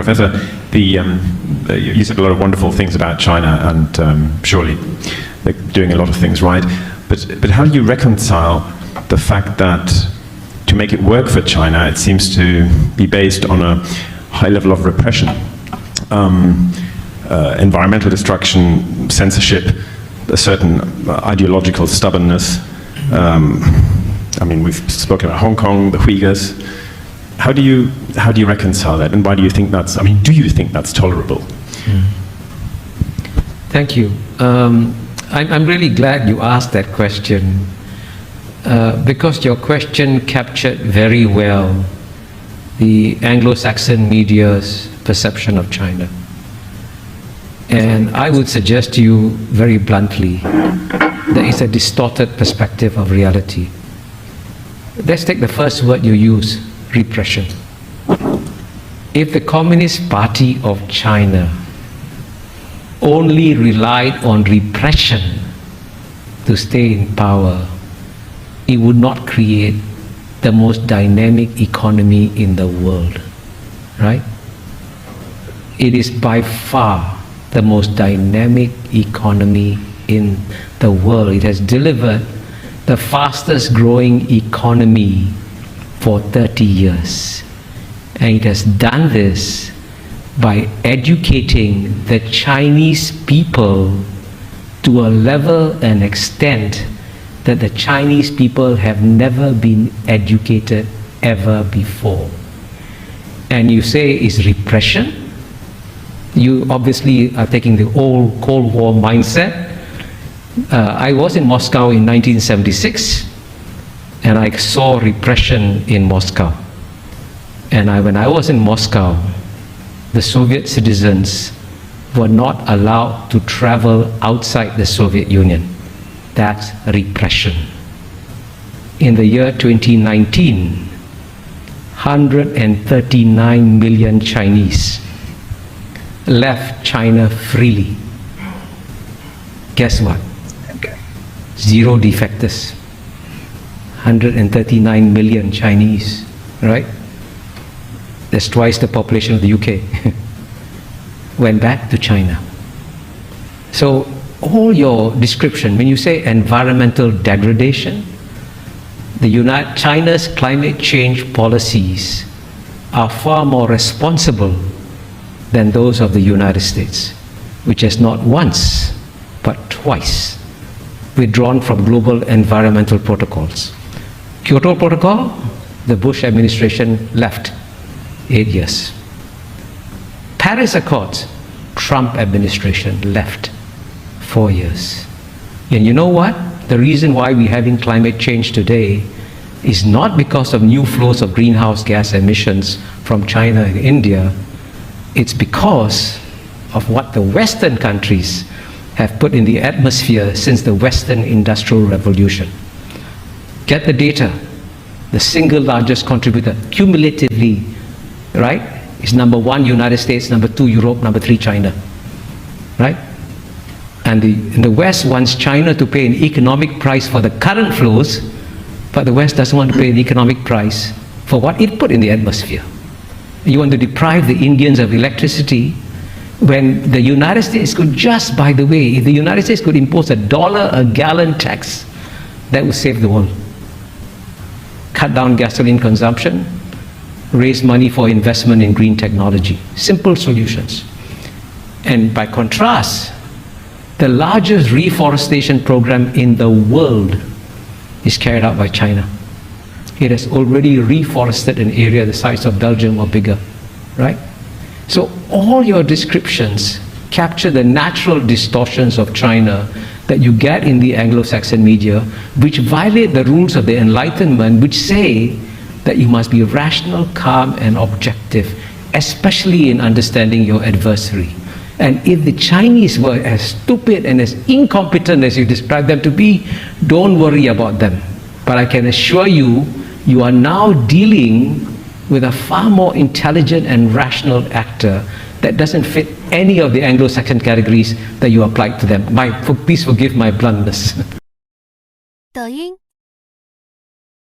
Professor, you said a lot of wonderful things about China, and surely they're doing a lot of things right. But how do you reconcile the fact that to make it work for China, it seems to be based on a high level of repression, environmental destruction, censorship, a certain ideological stubbornness? I mean, we've spoken about Hong Kong, the Uyghurs. How do you reconcile that, and why do you think that's? I mean, do you think that's tolerable? Thank you. I'm really glad you asked that question, because your question captured very well the Anglo-Saxon media's perception of China. And I would suggest to you very bluntly, there is a distorted perspective of reality. Let's take the first word you use, repression. If the Communist Party of China only relied on repression to stay in power, it would not create the most dynamic economy in the world, right? It is by far the most dynamic economy in the world. It has delivered the fastest growing economy for 30 years. And it has done this by educating the Chinese people to a level and extent that the Chinese people have never been educated ever before. And you say it's repression? You obviously are taking the old Cold War mindset. I was in Moscow in 1976, and I saw repression in Moscow. And when I was in Moscow, the Soviet citizens were not allowed to travel outside the Soviet Union. That's repression. In the year 2019, 139 million Chinese left China freely. Guess what? Zero defectors. 139 million Chinese, right? That's twice the population of the UK. Went back to China. So all your description, when you say environmental degradation, China's climate change policies are far more responsible than those of the United States, which has not once, but twice withdrawn from global environmental protocols. Kyoto Protocol, the Bush administration left 8 years. Paris Accords, Trump administration left 4 years. And you know what? The reason why we're having climate change today is not because of new flows of greenhouse gas emissions from China and India. It's because of what the Western countries have put in the atmosphere since the Western Industrial Revolution. Get the data. The single largest contributor cumulatively, right, is number 1 United States, number 2 Europe, number 3 China, right? And the West wants China to pay an economic price for the current flows, but the West doesn't want to pay an economic price for what it put in the atmosphere. You want to deprive the Indians of electricity when the United States could just, by the way, if the United States could impose $1 a gallon tax, that would save the world. Cut down gasoline consumption, raise money for investment in green technology. Simple solutions. And by contrast, the largest reforestation program in the world is carried out by China. It has already reforested an area the size of Belgium or bigger, right? So all your descriptions capture the natural distortions of China that you get in the Anglo-Saxon media, which violate the rules of the Enlightenment, which say that you must be rational, calm, and objective, especially in understanding your adversary. And if the Chinese were as stupid and as incompetent as you describe them to be, don't worry about them. But I can assure you, you are now dealing with a far more intelligent and rational actor that doesn't fit any of the Anglo-Saxon categories that you applied to them. Please forgive my bluntness. 抖音